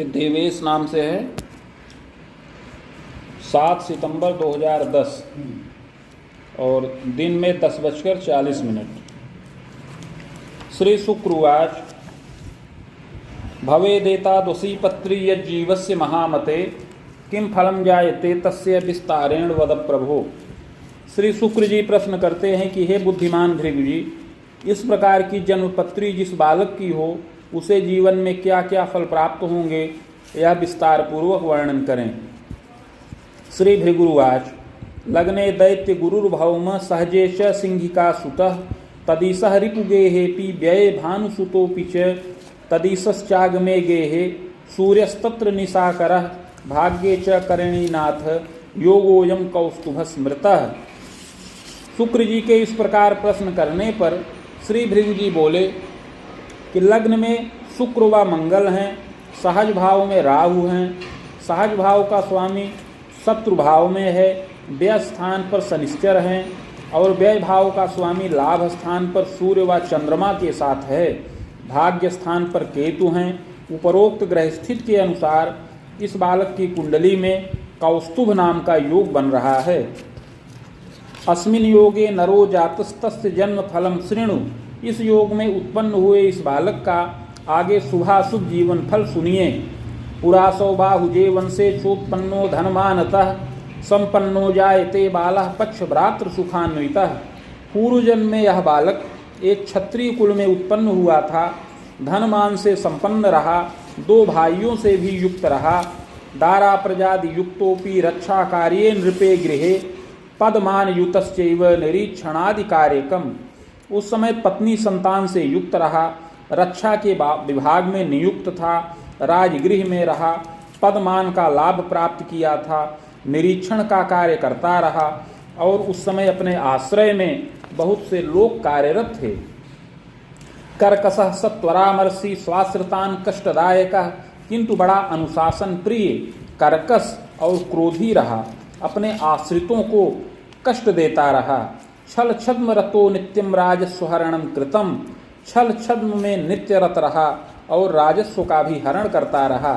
ये देवेश नाम से है। 7 सितंबर 2010 और दिन में 10:40 श्री शुक्रवाच भवेदेतादुषी पत्री यज्जीवस्य महामते किम फलम जायते तस्य विस्तारेण वद प्रभो। श्री शुक्र जी प्रश्न करते हैं कि हे बुद्धिमान भृगु जी, इस प्रकार की जन्मपत्री जिस बालक की हो उसे जीवन में क्या क्या फल प्राप्त होंगे, यह विस्तार पूर्वक वर्णन करें। श्री भृगुवाच लग्ने दैत्य गुरुर्भौम सहजेश सिंहिका सुतः तदीसह रिपुगेहेपि व्यये भानुसुतोऽपि च तदीसश्चागमे गेहे सूर्यस्तत्र निशाकरः भाग्ये च करणीनाथ योगोऽयं कौस्तुभ स्मृतः। शुक्र जी के इस प्रकार प्रश्न करने पर श्री भृगु जी बोले कि लग्न में शुक्र व मंगल हैं, सहज भाव में राहु हैं, सहज भाव का स्वामी शत्रु भाव में है, व्यय स्थान पर शनिश्चर हैं और व्यय भाव का स्वामी लाभ स्थान पर सूर्य व चंद्रमा के साथ है, भाग्य स्थान पर केतु हैं। उपरोक्त ग्रह स्थित के अनुसार इस बालक की कुंडली में कौस्तुभ नाम का योग बन रहा है। अस्मिन योगे नरो जातस्तस्य जन्म फलम शृणु। इस योग में उत्पन्न हुए इस बालक का आगे शुभाशुभ जीवन फल सुनिए। पुरासौ बाहुजे वंशे चोत्पन्नो धनमानतः संपन्नो जायते बालः पक्ष भ्रातृ सुखान्वितः। पूर्व जन्म में यह बालक एक क्षत्रिय कुल में उत्पन्न हुआ था, धनमान से संपन्न रहा, 2 भाइयों से भी युक्त रहा। दारा प्रजादि युक्तोपि रक्षा कार्ये नृपे गृहे पदमान युतश्चैव निरीक्षणादि कार्यकम। उस समय पत्नी संतान से युक्त रहा, रक्षा के विभाग में नियुक्त था, राजगृह में रहा, पदमान का लाभ प्राप्त किया था, निरीक्षण का कार्य करता रहा और उस समय अपने आश्रय में बहुत से लोग कार्यरत थे। कर्कशः सत्वरामर्षि स्वाश्रितान कष्टदायकः, किंतु बड़ा अनुशासन प्रिय, कर्कश और क्रोधी रहा, अपने आश्रितों को कष्ट देता रहा। छल छद्म रतो नित्यम राजस्व हरणम कृतम, छल छद्म में नित्य रत रहा और राजस्व का भी हरण करता रहा।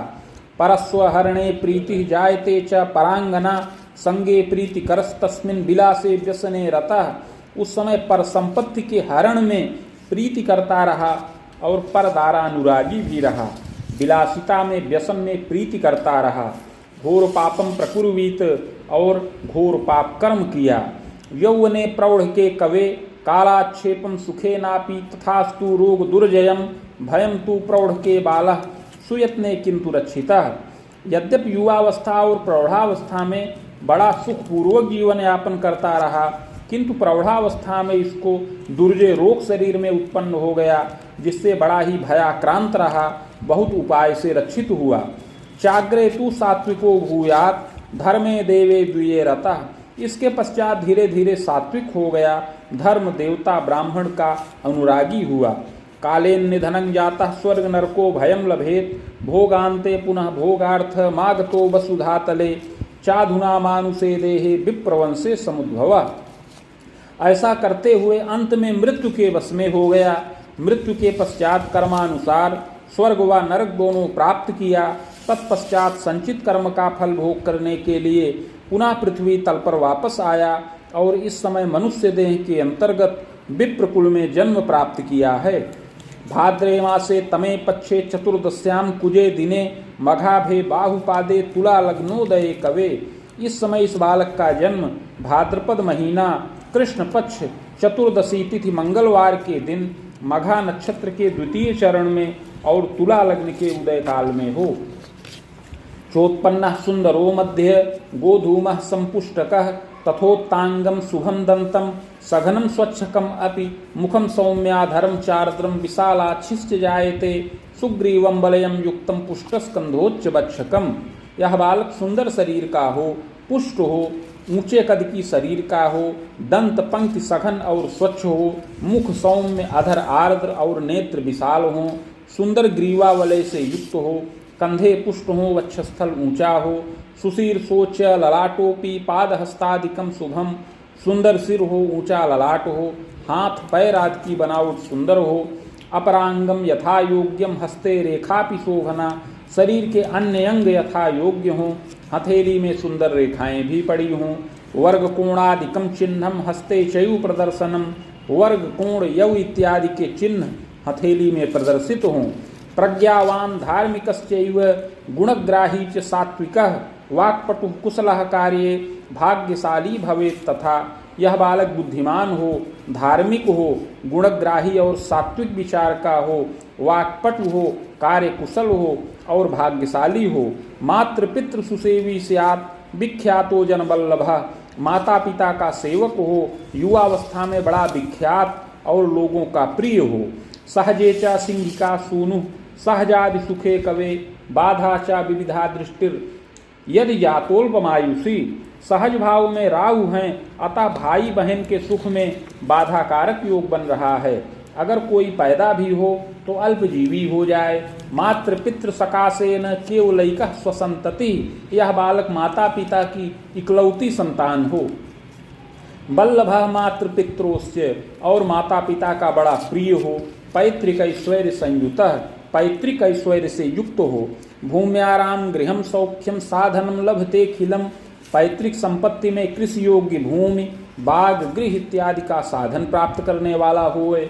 परस्व हरणे प्रीति जायते च परांगना संगे प्रीति करस्तस्मिन् विलासे व्यसने रतः। उस समय पर संपत्ति के हरण में प्रीति करता रहा और परदारानुरागी भी रहा, विलासिता में व्यसन में प्रीति करता रहा। घोर पापम प्रकुर्वीत और घोर पाप कर्म किया। यौवने प्रौढ़ के कवे कालाक्षेपम सुखे नापि तथास्तु रोग दुर्जयम भयम तु प्रौढ़ के बालः सुयत्ने किंतु रक्षितः। यद्यपि युवावस्था और प्रौढ़ावस्था में बड़ा सुखपूर्वक जीवन यापन करता रहा, किंतु प्रौढ़ावस्था में इसको दुर्जय रोग शरीर में उत्पन्न हो गया, जिससे बड़ा ही भयाक्रांत रहा, बहुत उपाय से रक्षित हुआ। चाग्रे तु सात्विको भूयात् धर्मे देवे द्विये रतः। इसके पश्चात धीरे धीरे सात्विक हो गया, धर्म देवता ब्राह्मण का अनुरागी हुआ। कालेन निधनं जातः स्वर्ग नरको भयं लभेत भोगान्ते पुनः भोगार्थ मागतो वसुधातले चाधुना मानुषे देहे विप्रवंशे समुद्भवः। ऐसा करते हुए अंत में मृत्यु के वश में हो गया। मृत्यु के पश्चात कर्मानुसार स्वर्ग व नरक दोनों प्राप्त किया। तत्पश्चात संचित कर्म का फल भोग करने के लिए पुनः पृथ्वी तल पर वापस आया और इस समय मनुष्य देह के अंतर्गत विप्रकुल में जन्म प्राप्त किया है। भाद्रे मासे तमे पक्षे चतुर्दश्याम कुजे दिने मघाभे बाहुपादे तुला लग्नोदये कवे। इस समय इस बालक का जन्म भाद्रपद महीना कृष्ण पक्ष चतुर्दशी तिथि मंगलवार के दिन मघा नक्षत्र के द्वितीय चरण में और तुला लग्न के उदय काल में हो। चोत्पन्नः सुंदरो मध्य गोधूमः संपुष्टकः तथोत्तांगम शुभम दंतम सघनम स्वच्छकम अपि मुखम सौम्याधरम चार्द्रम विशालाच्छिष्ट जायते सुग्रीवम बलयम युक्तम पुष्टस्कंधोच्च बक्षकम। यह बालक सुंदर शरीर का हो, पुष्ट हो, ऊंचे कद की शरीर का हो, दंत पंक्ति सघन और स्वच्छ हो, मुख सौम्य, अधर आर्द्र और नेत्र विशाल हो, सुंदर ग्रीवा वलय से युक्त हो, कंधे पुष्ट हो, वक्षस्थल ऊंचा हो, सुशीर सोच ललाटोपि पादहस्तादिकम शुभम, सुंदर सिर हो, ऊंचा ललाट हो, हाथ पैर आदि की बनावट सुंदर हो, अपरांगम यथा योग्यम हस्ते रेखापि शोभना, शरीर के अन्य अंग यथा योग्य हों, हथेली में सुंदर रेखाएं भी पड़ी हों, वर्ग कोणादिकम चिन्हम हस्ते चयु प्रदर्शनम, वर्ग कोण यव इत्यादि के चिन्ह हथेली में प्रदर्शित हों, प्रज्ञावान धार्मिकश्चैव गुणग्राही च सात्विकः वाक्पटु कुशलः कार्ये भाग्यशाली भवेत्, तथा यह बालक बुद्धिमान हो, धार्मिक हो, गुणग्राही और सात्विक विचार का हो, वाक्पटु हो, कार्य कुशल हो और भाग्यशाली हो, मातृ पितृ सुसेवी स्यात् विख्यातो जनवल्लभः, माता पिता का सेवक हो, युवावस्था में बड़ा विख्यात और लोगों का प्रिय हो, सहजेचा सिंहिका सूनु सहजादि सुखे कवे बाधा चा विविधा दृष्टिर यदि जातोल्पमायुषी, सहज भाव में राहु हैं, अतः भाई बहन के सुख में बाधाकारक योग बन रहा है। अगर कोई पैदा भी हो तो अल्पजीवी हो जाए। मातृ पितृ सकाशेन केवलैकः स्वसंतति, यह बालक माता पिता की इकलौती संतान हो। बल्लभः मातृ पित्रोस्य, और माता पिता का बड़ा प्रिय हो। पैतृक ऐश्वर्य संयुतः, पैतृक ऐश्वर्य से युक्त हो। भूम्याराम गृहम सौख्यम साधनम लभते खिलम, पैतृक संपत्ति में कृषि योग्य भूमि बाग गृह इत्यादि का साधन प्राप्त करने वाला होए।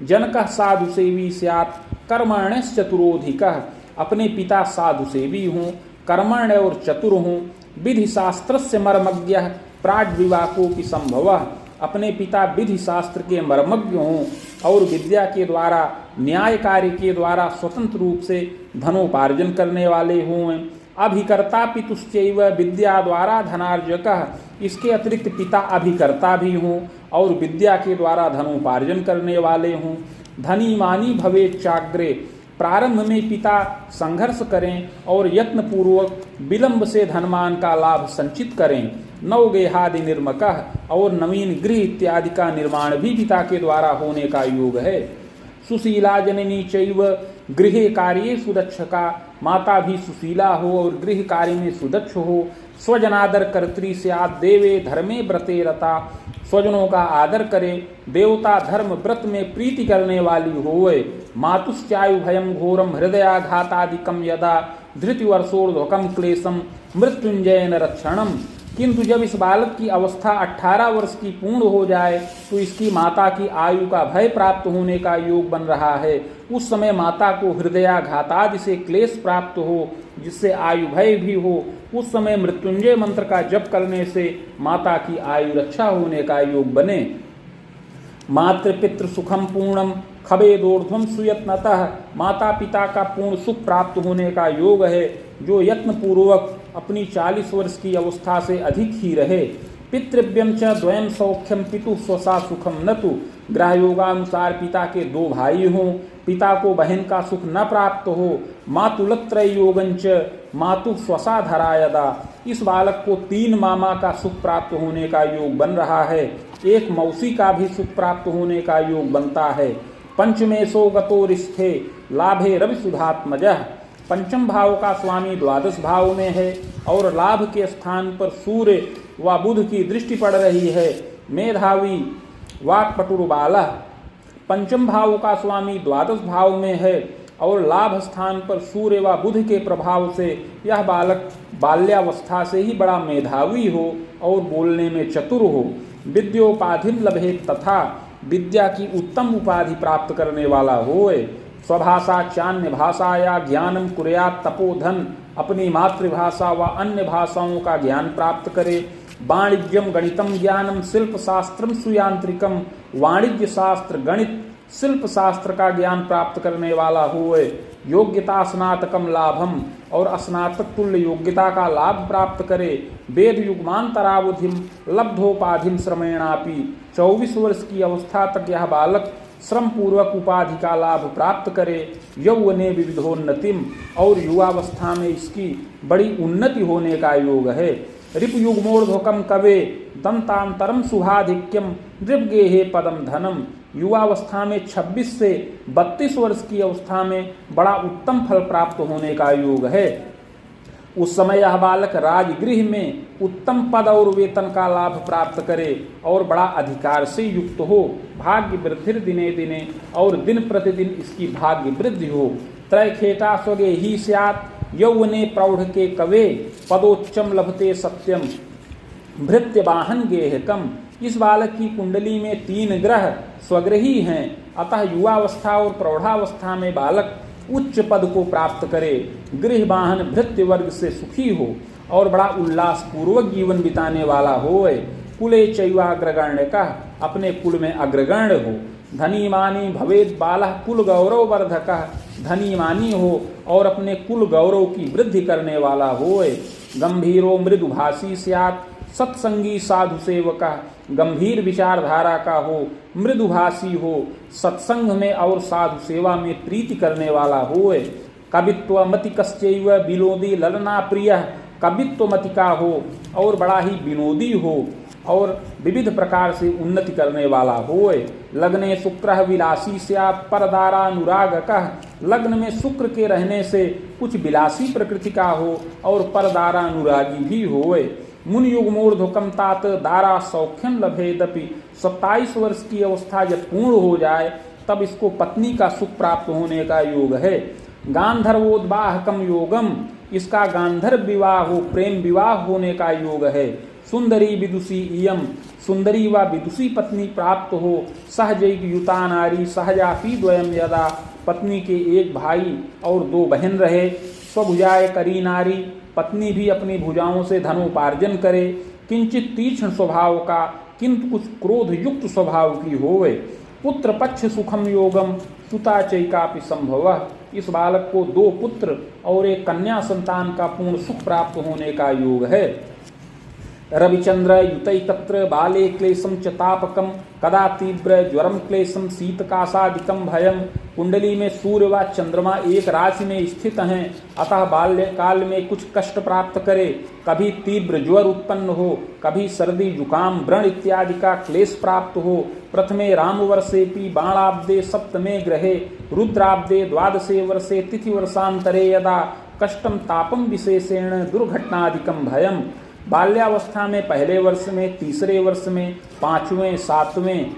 जनकः साधु सेवी स्यात् कर्मण्यश्च चतुरोधिकः, अपने पिता साधु सेवी हों, कर्मण्य और चतुर हों। विधि शास्त्रस्य मर्मज्ञः प्राज्ञ विवाकोऽपि संभवः, अपने पिता विधि शास्त्र के मर्मज्ञ हों और विद्या के द्वारा न्याय कार्य के द्वारा स्वतंत्र रूप से धनोपार्जन करने वाले हों। अभिकर्ता पितुश्चैव विद्या द्वारा धनार्जकः, इसके अतिरिक्त पिता अभिकर्ता भी हों और विद्या के द्वारा धनोपार्जन करने वाले हों। धनी मानी भवेत् चाग्रे, प्रारंभ में पिता संघर्ष करें और यत्नपूर्वक विलंब से धनमान का लाभ संचित करें। नवगेहादि निर्मकः, और नवीन गृह इत्यादि का निर्माण भी पिता के द्वारा होने का योग है। सुशीला जननी चैव गृहे कार्ये सुदक्षका, माता भी सुशीला हो और गृह कार्य में सुदक्ष हो। स्वजनादर कर्त्री स्यात् देवे धर्मे व्रते रता, स्वजनों का आदर करे, देवता धर्म व्रत में प्रीति करने वाली होए। मातुश्चायु भयम घोरम हृदयाघातादिकम यदा धृतिवर्षोर्ध्वकम क्लेशम मृत्युंजयन रक्षणम, किंतु जब इस बालक की अवस्था 18 वर्ष की पूर्ण हो जाए तो इसकी माता की आयु का भय प्राप्त होने का योग बन रहा है। उस समय माता को हृदयाघातादि से क्लेश प्राप्त हो, जिससे आयु भय भी हो। उस समय मृत्युंजय मंत्र का जप करने से माता की आयु रक्षा होने का योग बने। मातृपितृ सुखम पूर्णम खबेदोर्ध्वम सुयत्नतः, माता पिता का पूर्ण सुख प्राप्त होने का योग है, जो यत्न पूर्वक अपनी 40 वर्ष की अवस्था से अधिक ही रहे। पितृव्यम च द्वयम सौख्यम पितु स्वसा सुखम न तु, ग्रह योगानुसार पिता के 2 भाई हों, पिता को बहन का सुख न प्राप्त हो। मातुलत्रय योगंच मातु स्वसा धरायदा, इस बालक को 3 मामा का सुख प्राप्त होने का योग बन रहा है। एक मौसी का भी सुख प्राप्त होने का योग बनता है। पंचमेशो गतो रिष्ठे लाभे रवि सुधात्मजः, पंचम भाव का स्वामी द्वादश भाव में है और लाभ के स्थान पर सूर्य व बुध की दृष्टि पड़ रही है। मेधावी वाक्पटुर बालः, पंचम भाव का स्वामी द्वादश भाव में है और लाभ स्थान पर सूर्य व बुध के प्रभाव से यह बालक बाल्यावस्था से ही बड़ा मेधावी हो और बोलने में चतुर हो। विद्योपाधिम लभेत, तथा विद्या की उत्तम उपाधि प्राप्त करने वाला होए। स्वभाषा चान्य भाषा या ज्ञानम कुर्यात् तपोधन, अपनी मातृभाषा व अन्य भाषाओं का ज्ञान प्राप्त करे। वाणिज्यम गणितम ज्ञानम शिल्प शास्त्रम सुयांत्रिकम, वाणिज्य शास्त्र गणित शिल्प शास्त्र का ज्ञान प्राप्त करने वाला हुए। योग्यता स्नातकम लाभम, और स्नातक तुल्य योग्यता का लाभ प्राप्त करे। वेद युग्मांतरावधिम लब्धोपाधिम श्रमेणापि, 24 वर्ष की अवस्था तक यह बालक श्रम पूर्वक उपाधि का लाभ प्राप्त करे। यौवने विविधोन्नतिम, और युवावस्था में इसकी बड़ी उन्नति होने का योग है। रिपुयुग्मोर्ध्वकम कवे दंतांतरम शुभाधिक्यम दृग्गेहे पदम धनम, युवावस्था में 26 से 32 वर्ष की अवस्था में बड़ा उत्तम फल प्राप्त होने का योग है। उस समय यह बालक राजगृह में उत्तम पद और वेतन का लाभ प्राप्त करे और बड़ा अधिकार से युक्त हो। भाग्य वृद्धि दिने दिने, और दिन प्रतिदिन इसकी भाग्य वृद्धि हो। त्रयखेटा स्वगे ही स्यात् यौवने प्रौढ़ के कवे पदोच्चम लभते सत्यम भृत्य वाहन गेहकम। इस बालक की कुंडली में 3 ग्रह स्वग्रही हैं, अतः युवावस्था और प्रौढ़ावस्था में बालक उच्च पद को प्राप्त करे, गृह वाहन भृत्य वर्ग से सुखी हो और बड़ा उल्लास पूर्वक जीवन बिताने वाला होए। कुले चैवाग्रगण्य का, अपने कुल में अग्रगण्य हो। धनीमानी भवेद बालः कुल गौरव वर्धक, धनीमानी हो और अपने कुल गौरव की वृद्धि करने वाला होए। गंभीरो मृदुभाषी स्यात् सत्संगी साधु सेवक, गंभीर विचारधारा का हो, मृदुभाषी हो, सत्संग में और साधु सेवा में प्रीति करने वाला होए। कवित्व मति कश्चैव विनोदी ललना प्रिय, कवित्व मति का हो और बड़ा ही विनोदी हो और विविध प्रकार से उन्नति करने वाला होए। लग्ने शुक्र विलासी स्यात् परदारानुरागकः, लग्न में शुक्र के रहने से कुछ विलासी प्रकृति का हो और परदारानुरागी भी होए। मुनि युग्मोर्ध्वकम तात दारा सौख्यम लभेदपि, 27 वर्ष की अवस्था जब पूर्ण हो जाए तब इसको पत्नी का सुख प्राप्त होने का योग है। गांधर्वोद्वाहकम योगम, इसका गांधर्व विवाह हो, प्रेम विवाह होने का योग है। सुंदरी विदुषी इयम, सुंदरी व विदुषी पत्नी प्राप्त हो। सहजैक युता नारी सहजापि द्वयम यदा, पत्नी के एक भाई और 2 बहन रहे। स्वभुजाय करी नारी, पत्नी भी अपनी भुजाओं से धनोपार्जन करे। किंचित तीक्ष्ण स्वभाव का, किंतु कुछ क्रोध युक्त स्वभाव की होवे। पुत्र पक्ष सुखम योगम सुता चैकापि संभव, इस बालक को 2 पुत्र और 1 कन्या संतान का पूर्ण सुख प्राप्त होने का योग है। रविचंद्र युतैकत्र बाले क्लेशम च तापकम, कदा तीव्र ज्वरम क्लेशम शीतकाशादिकम भयम। कुंडली में सूर्य व चंद्रमा एक राशि में स्थित हैं, अतः बाल्यकाल में कुछ कष्ट प्राप्त करे। कभी तीव्र ज्वर उत्पन्न हो, कभी सर्दी जुकाम व्रण इत्यादि का क्लेश प्राप्त हो। प्रथमे रामवर्षेपि बाणाब्दे सप्तमे ग्रहे, रुद्राब्दे द्वादशे वर्षे तिथि वर्षांतरे यदा कष्टम तापम विशेषेण दुर्घटनादिकम भयम। बाल्यावस्था में पहले वर्ष में, तीसरे वर्ष में, 5वें, 7वें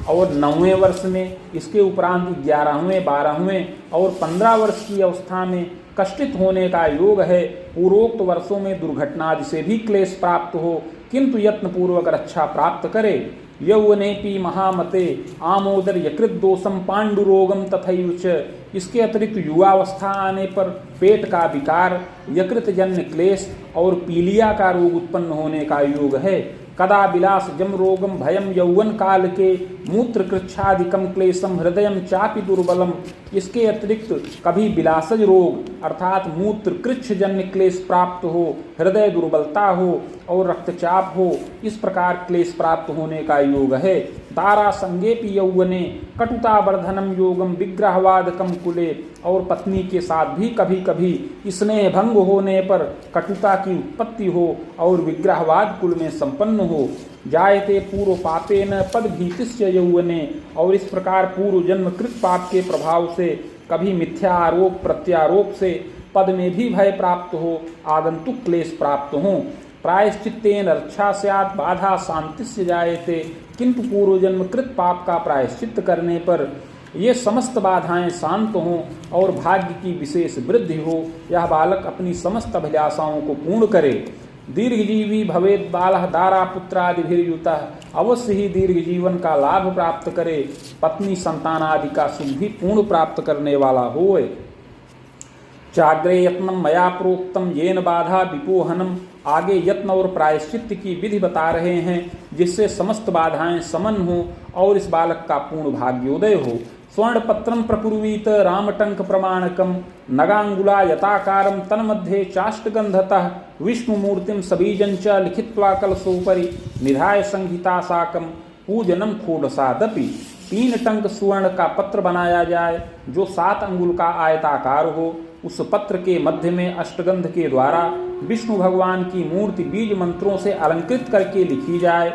और 9वें वर्ष में, इसके उपरांत 11वें, 12वें और 15 वर्ष की अवस्था में कष्टित होने का योग है। पूर्वोक्त वर्षों में दुर्घटनादि से भी क्लेश प्राप्त हो, किंतु यत्नपूर्वक रक्षा प्राप्त करे। यौवनेपि महामते आमोदर यकृत दोषम पांडुरोगम तथैव च, इसके अतिरिक्त युवावस्था आने पर पेट का विकार, यकृत जन्य क्लेश और पीलिया का रोग उत्पन्न होने का योग है। कदा विलास जम रोगम भयम यौवन काल के मूत्र कृच्छादिकम क्लेशम हृदयम चापि दुर्बलम, इसके अतिरिक्त कभी विलासज रोग अर्थात मूत्र कृच्छ जन्य क्लेश प्राप्त हो, हृदय दुर्बलता हो और रक्तचाप हो, इस प्रकार क्लेश प्राप्त होने का योग है। तारा संगेपि यौवने कटुता वर्धनम योगम विग्रहवादकम कुले, और पत्नी के साथ भी कभी कभी स्नेह भंग होने पर कटुता की उत्पत्ति हो और विग्रहवाद कुल में संपन्न हो। जायते पूर्व पापेन पद भीतिश्च यौवने, और इस प्रकार पूर्व जन्म कृत पाप के प्रभाव से कभी मिथ्या आरोप प्रत्यारोप से पद में भी भय प्राप्त हो, आगंतुक क्लेश प्राप्त हो। प्रायश्चित्तेन रक्षा स्यात् बाधा शांतिस्य जायते, किंतु पूर्व जन्म कृत पाप का प्रायश्चित्त करने पर ये समस्त बाधाएं शांत हों और भाग्य की विशेष वृद्धि हो। यह बालक अपनी समस्त अभिलाषाओं को पूर्ण करे। दीर्घजीवी भवेद बालः दारा पुत्रादिभिर्युतः, अवश्य ही दीर्घ जीवन का लाभ प्राप्त करे, पत्नी संतान आदि का सुख भी पूर्ण प्राप्त करने वाला होए। चाग्रे यत्नम मया प्रोक्तम येन बाधा विपोहनम, आगे यत्न और प्रायश्चित्त की विधि बता रहे हैं जिससे समस्त बाधाएं समन हो और इस बालक का पूर्ण भाग्योदय हो। स्वर्ण पत्रम प्रकुर्वीत रामटंक प्रमाणकम, नगांगुला यताकारम तन्मध्ये चाष्टगंधतः विष्णु मूर्तिम सबीजं च लिखित्वा कलशोपरि निधाय संहिता साकम पूजनम खोडसादपि। 3 टंक सुवर्ण का पत्र बनाया जाए जो 7 अंगुल का आयताकार हो। उस पत्र के मध्य में अष्टगंध के द्वारा विष्णु भगवान की मूर्ति बीज मंत्रों से अलंकृत करके लिखी जाए।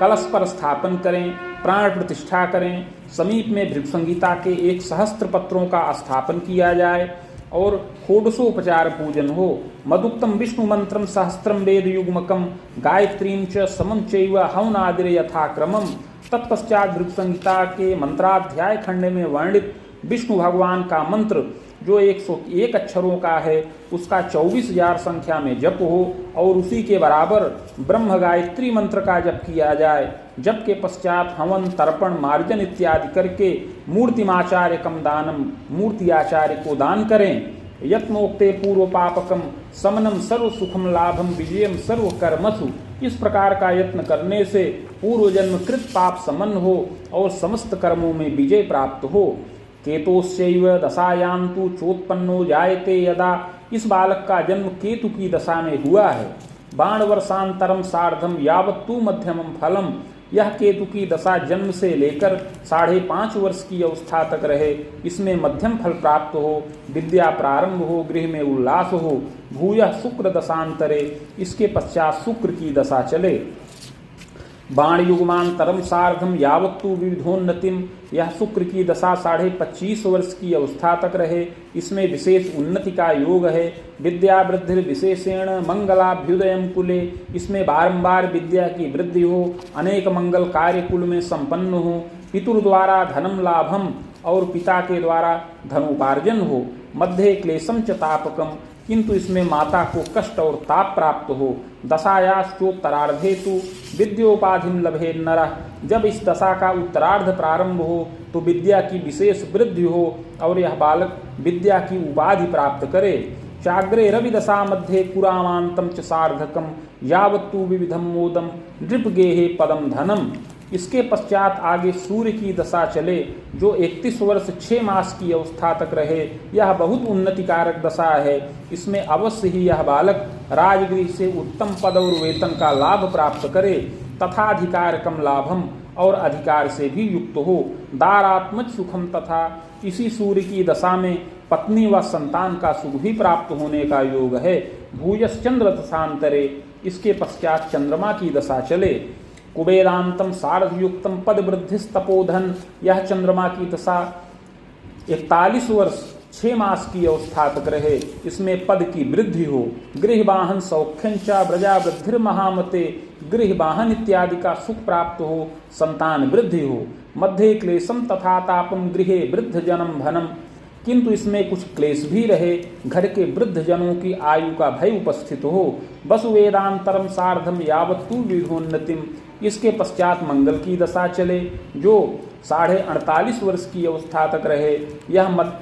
कलश पर स्थापन करें, प्राण प्रतिष्ठा करें। समीप में भृगुसंहिता के 1 सहस्त्र पत्रों का स्थापन किया जाए और षोडशोपचार पूजन हो। मदुक्तम विष्णु मंत्रम सहस्त्रम वेद युग्मकम गायत्रीं च समं चैव हवनादिर यथाक्रमम। तत्पश्चात भृगुसंहिता के मंत्राध्याय खंड में वर्णित विष्णु भगवान का मंत्र जो 101 अक्षरों का है उसका 24,000 संख्या में जप हो और उसी के बराबर ब्रह्म गायत्री मंत्र का जप किया जाए। जप के पश्चात हवन तर्पण मार्जन इत्यादि करके मूर्तिमाचार्य कम दानम, मूर्ति आचार्य को दान करें। यत्नोक्ते पूर्व पापकम समनम सर्व सुखम लाभम विजयम सर्व कर्मसु, इस प्रकार का यत्न करने से पूर्व जन्म कृत पाप समन हो और समस्त कर्मों में विजय प्राप्त हो। केतोश्चैव दशायान्तु चोत्पन्नो जायते यदा, इस बालक का जन्म केतु की दशा में हुआ है। बाण वर्षांतरम सार्धम यावत्तु मध्यमम फलम, यह केतु की दशा जन्म से लेकर 5.5 वर्ष की अवस्था तक रहे, इसमें मध्यम फल प्राप्त हो, विद्या प्रारंभ हो, गृह में उल्लास हो। भूयः शुक्र दशांतरे, इसके पश्चात शुक्र की दशा चले। बाण युग्मांतरम सार्धम यावत्तु विविधोन्नतिम, यह शुक्र की दशा 25.5 वर्ष की अवस्था तक रहे, इसमें विशेष उन्नति का योग है। विद्या वृद्धि विशेषेण मंगलाभ्युदयम कुले, इसमें बारंबार विद्या की वृद्धि हो, अनेक मंगल कार्य कुल में संपन्न हो। पितुर द्वारा धनम लाभम, और पिता के द्वारा धनोपार्जन हो। मध्य क्लेशम च तापकम, किंतु इसमें माता को कष्ट और ताप प्राप्त हो। दशायाश्चोत्तरार्धे तु विद्योपाधिम लभे नरः, जब इस दशा का उत्तरार्ध प्रारंभ हो तो विद्या की विशेष वृद्धि हो और यह बालक विद्या की उपाधि प्राप्त करे। चाग्रे रवि दशा मध्ये पुरामांतम च सार्धकम यावत्तु विविधम मोदम नृपगेहे पदम धनम, इसके पश्चात आगे सूर्य की दशा चले जो 31 वर्ष 6 मास की अवस्था तक रहे, यह बहुत उन्नतिकारक दशा है। इसमें अवश्य ही यह बालक राजगृह से उत्तम पद और वेतन का लाभ प्राप्त करे तथा अधिकारकम लाभम, और अधिकार से भी युक्त हो। दारात्मज सुखम, तथा इसी सूर्य की दशा में पत्नी व संतान का सुख भी प्राप्त होने का योग है। भूयश्चंद्र दशांतरे, इसके पश्चात चंद्रमा की दशा चले। कुबेरांतम सार्धयुक्तम पद वृद्धिस्तपोधन, यह चंद्रमा की दशा 41 वर्ष 6 मास की अवस्था तक रहे, इसमें पद की वृद्धि हो। गृह वाहन सौख्यंचा व्रजा वृद्धि महामते, गृह वाहन इत्यादि का सुख प्राप्त हो, संतान वृद्धि हो। मध्य क्लेशम तथा तापम गृहे वृद्ध जनम धनम, किंतु इसमें कुछ क्लेश भी रहे, घर के वृद्ध जनों की आयु का भय उपस्थित हो। वसु वेदांतरम सार्धम यावत्तु विधोन्नतिम, इसके पश्चात मंगल की दशा चले जो 48.5 वर्ष की अवस्था तक रहे, यह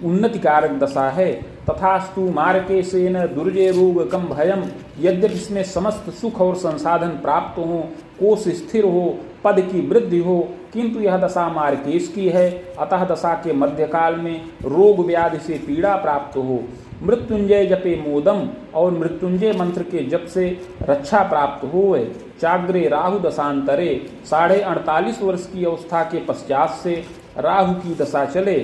उन्नतिकारक दशा है। तथास्तु मार्केशेन दुर्जय रोग कम भयम, यद्यपि इसमें समस्त सुख और संसाधन प्राप्त हो, कोष स्थिर हो, पद की वृद्धि हो, किंतु यह दशा मार्केश की है, अतः दशा के मध्यकाल में रोग व्याधि से पीड़ा प्राप्त हो। मृत्युंजय जपे मोदम, और मृत्युंजय मंत्र के जप से रक्षा प्राप्त होए। चाग्रे राहु दशांतरे, 48.5 वर्ष की अवस्था के पश्चात से राहु की दशा चले।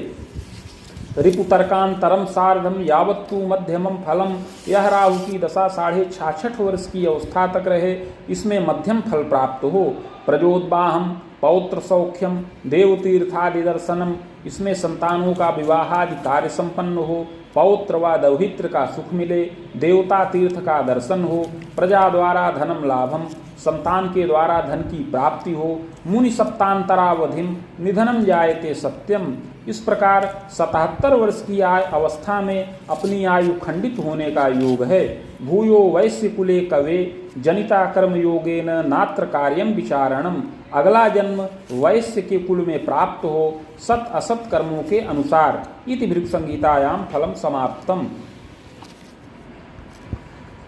रिपुतर्कांतरम सार्धम यावत्तु मध्यमम फलम, यह राहु की दशा 66.5 वर्ष की अवस्था तक रहे, इसमें मध्यम फल प्राप्त हो। प्रजोद्वाहम पौत्र सौख्यम देवतीर्थादि दर्शनम, इसमें संतानों का विवाहादि कार्य संपन्न हो, पौत्र व दौहित्र का सुख मिले, देवता तीर्थ का दर्शन हो, प्रजा द्वारा धनम लाभम, संतान के द्वारा धन की प्राप्ति हो। मुनि सप्तांतरावधिम निधनम जायते सत्यम, इस प्रकार 77 वर्ष की अवस्था में अपनी आयु खंडित होने का योग है। भूयो वैश्य कुले कवे जनिता कर्म योगेन नात्र कार्यम विचारणम, अगला जन्म वैश्य के कुल में प्राप्त हो सत असत कर्मों के अनुसार। इति भृगु संहितायाम फलम समाप्तम।